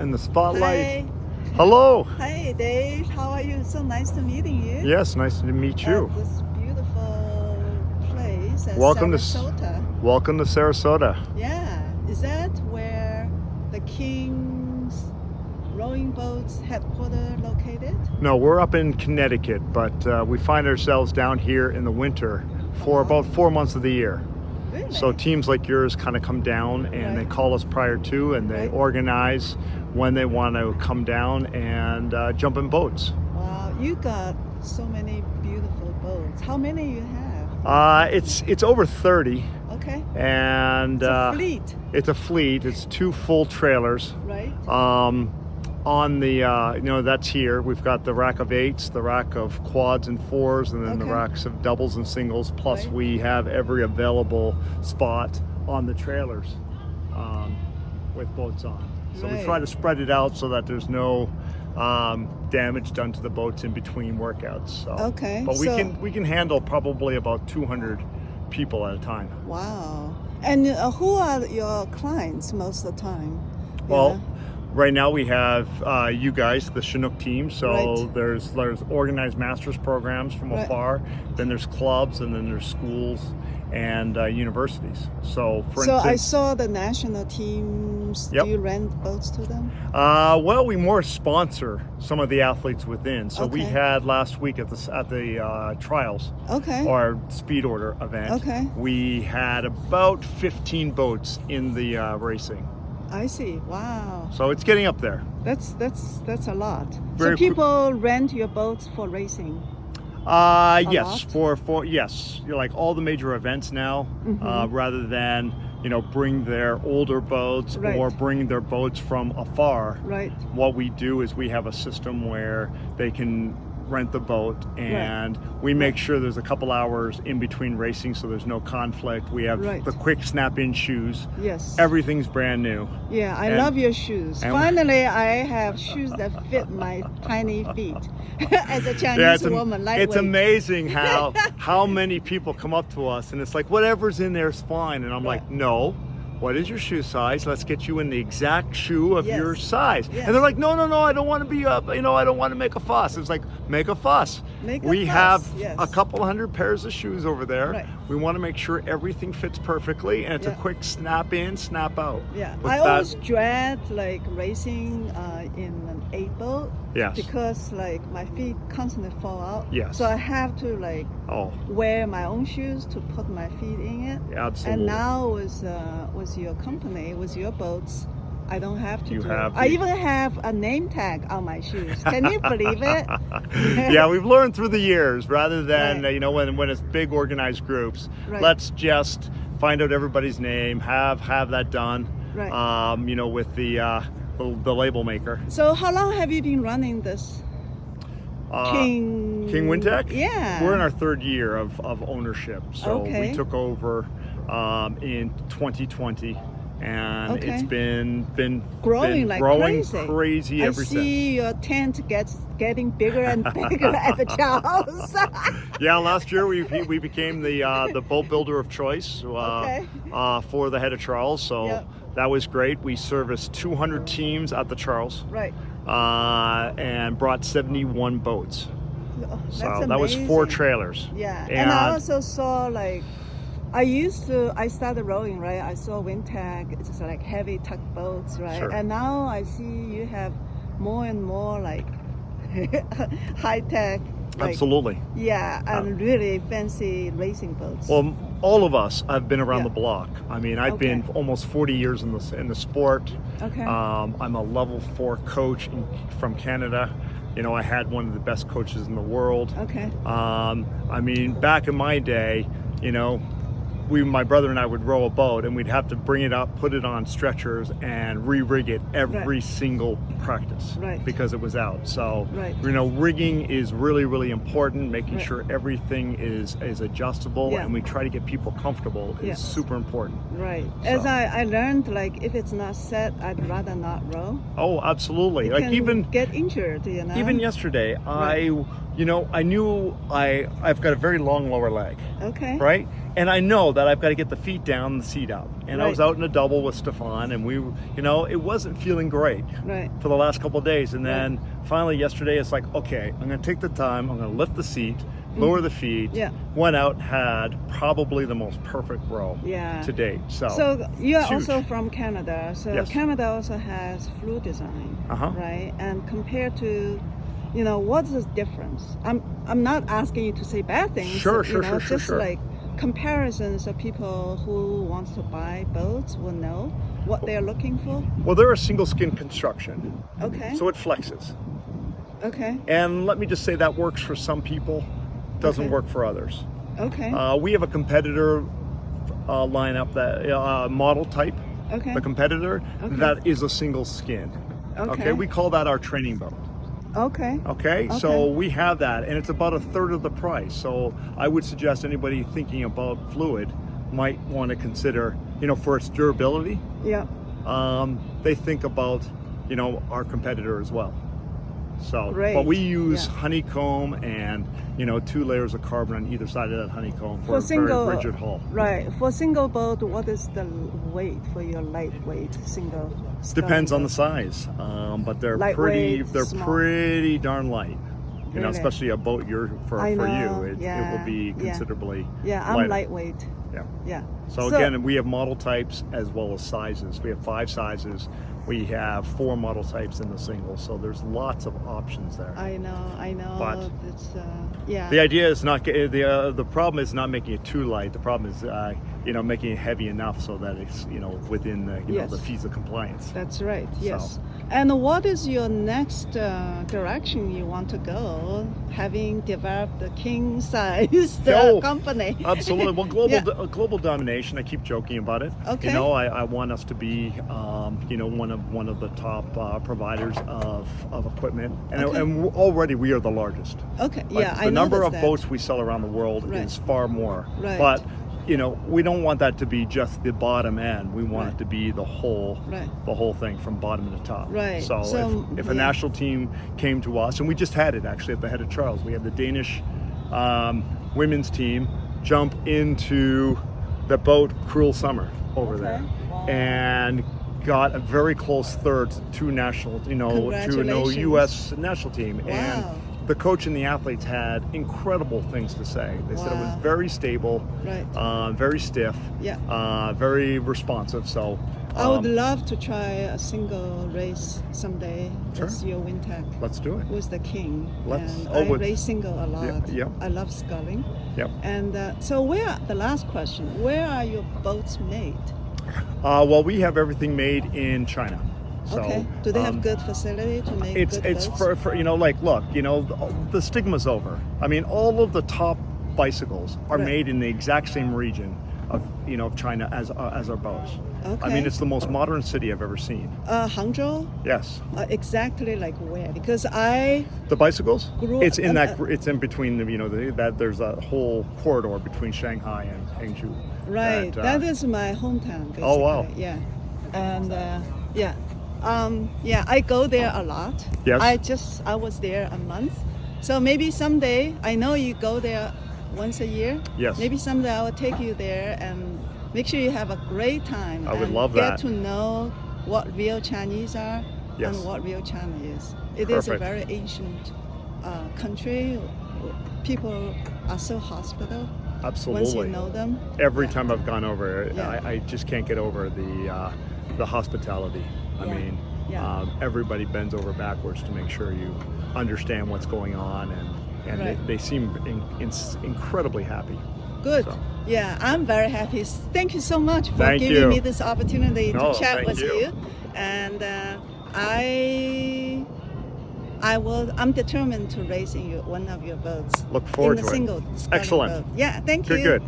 in the spotlight. Hi. Hello. Hi, Dave. How are you? So nice to meeting you. Yes, nice to meet you. At this beautiful place at Welcome Sarasota. Welcome to Sarasota. Yeah. Is that where the King's rowing boats headquarters located? No, we're up in Connecticut, but we find ourselves down here in the winter for about 4 months of the year. Really? So teams like yours kind of come down and they call us prior to, and they organize when they want to come down and jump in boats. Wow, you got so many beautiful boats. How many you have? It's over 30. Okay. And it's a fleet. It's a fleet. It's 2 full trailers. Right. On the that's here. We've got the rack of 8s, the rack of quads and 4s, and then the racks of doubles and singles. Plus, we have every available spot on the trailers with boats on. So we try to spread it out so that there's no damage done to the boats in between workouts. So, but we can handle probably about 200 people at a time. Wow. And who are your clients most of the time? Well, right now we have you guys, the Chinook team. So there's organized masters programs from afar. Then there's clubs, and then there's schools and universities. So for instance, I saw the national teams. Do you rent boats to them? Well, we more sponsor some of the athletes within. So we had last week at the trials, or speed order event. We had about 15 boats in the racing. I see. Wow. So it's getting up there. That's a lot. So people rent your boats for racing? Yes, for yes, like all the major events now, rather than bring their older boats or bring their boats from afar. What we do is we have a system where they can rent the boat, and we make sure there's a couple hours in between racing, so there's no conflict. We have the quick snap-in shoes. Yes. Everything's brand new. Yeah, I love your shoes. Finally, I have shoes that fit my tiny feet. As a Chinese woman, lightweight. It's amazing how many people come up to us, and it's like, whatever's in there is fine. And I'm like, no. What is your shoe size? Let's get you in the exact shoe of your size. And they're like, no, I don't want to be I don't want to make a fuss. It's like, make a fuss. We have a couple hundred pairs of shoes over there. We want to make sure everything fits perfectly, and it's a quick snap in, snap out. Yeah, I always dread like racing in an 8 boat. Yes. Because like my feet constantly fall out. Yes. So I have to like wear my own shoes to put my feet in it. Absolutely. And now with your company, with your boats, I don't have to I even have a name tag on my shoes. Can you believe it? Yeah, we've learned through the years, rather than when it's big organized groups, let's just find out everybody's name, have that done. With the label maker. So how long have you been running this King Wintech? Yeah. We're in our 3rd year of ownership. So we took over in 2020, and it's been growing crazy ever since. I see your tent getting bigger and bigger at the Charles. Yeah, last year we became the boat builder of choice for the head of Charles. So that was great. We serviced 200 teams at the Charles. And brought 71 boats. So that was 4 trailers. Yeah, and I also saw I started rowing, I saw Wintech, it's just like heavy tugboats, and now I see you have more and more like high-tech. Absolutely. Yeah, and really fancy racing boats. Well, all of us have been around the block. I mean, I've been almost 40 years in the sport. I'm a level 4 coach from Canada. I had one of the best coaches in the world. I mean, back in my day, my brother and I would row a boat, and we'd have to bring it up, put it on stretchers, and re-rig it every single practice because it was out. So rigging is really, really important. Making sure everything is adjustable, and we try to get people comfortable is super important. As I learned, like if it's not set, I'd rather not row. Oh, absolutely. You can even get injured. Even yesterday, I knew I've got a very long lower leg. And I know that I've got to get the feet down, the seat up. And I was out in a double with Stefan, and we, it wasn't feeling great for the last couple of days. And then finally yesterday, it's like, okay, I'm going to take the time, I'm going to lift the seat, lower the feet. Went out, had probably the most perfect row to date. So you're also from Canada. So Canada also has flu design, right? And compared to, what's the difference? I'm not asking you to say bad things. Sure. Like comparisons of people who wants to buy boats will know what they're looking for. Well, they're a single skin construction. Okay. So it flexes. Okay. And let me just say that works for some people, doesn't work for others. Okay. We have a competitor lineup, that model type, the competitor, that is a single skin. Okay. We call that our training boat. Okay, so we have that, and it's about 1/3 of the price. So I would suggest anybody thinking about fluid might want to consider, for its durability. They think about, our competitor as well. So, but we use honeycomb and 2 layers of carbon on either side of that honeycomb for a very rigid hull. Right. For single boat, what is the weight for your lightweight single? Depends on the size, but they're pretty darn light. Especially a boat for you, it will be considerably I'm lighter. lightweight. So again, we have model types as well as sizes. We have 5 sizes. We have 4 model types in the single, so there's lots of options there. I know. But it's, the idea is not the problem is not making it too light. The problem is making it heavy enough so that it's within the the fees of compliance. That's right. Yes. And what is your next direction you want to go, having developed the king size company? Absolutely. Well, global domination. I keep joking about it. Okay. I want us to be one of the top providers of equipment, and already we are the largest. Okay. The number of boats we sell around the world is far more. Right. But we don't want that to be just the bottom end. We want it to be the whole thing from bottom to top. Right. So if a national team came to us, and we just had it actually at the Head of Charles, we had the Danish women's team jump into the boat Cruel Summer over there, and got a very close third to national, to a U.S. national team. And the coach and the athletes had incredible things to say. They said it was very stable, very stiff, very responsive. So I would love to try a single race someday with your Wintech. Let's do it. With the King. I race single a lot. I love sculling. And so the last question, where are your boats made? Well, we have everything made in China. So, do they have good facility to make it's boats? for look, the stigma's over. I mean, all of the top bicycles are made in the exact same region of China as our boats. I mean, it's the most modern city I've ever seen. Hangzhou? Yes. Exactly like where? Because the bicycles? It's in it's in between that there's a whole corridor between Shanghai and Hangzhou. Right. That is my hometown, basically. Oh wow. Yeah. And I go there a lot. Yes. I was there a month. So maybe someday, I know you go there once a year. Yes. Maybe someday I will take you there and make sure you have a great time. I would love that. Get to know what real Chinese are and what real China is. It is a very ancient country. People are so hospitable. Absolutely. Once you know them. Every time I've gone over, I just can't get over the hospitality. I mean, everybody bends over backwards to make sure you understand what's going on, and they seem incredibly happy. Good. So. Yeah, I'm very happy. Thank you so much for giving me this opportunity to chat with you. And I'm determined to race in one of your boats. Look forward to it. Single. Excellent. Boat. Yeah, thank you. Good.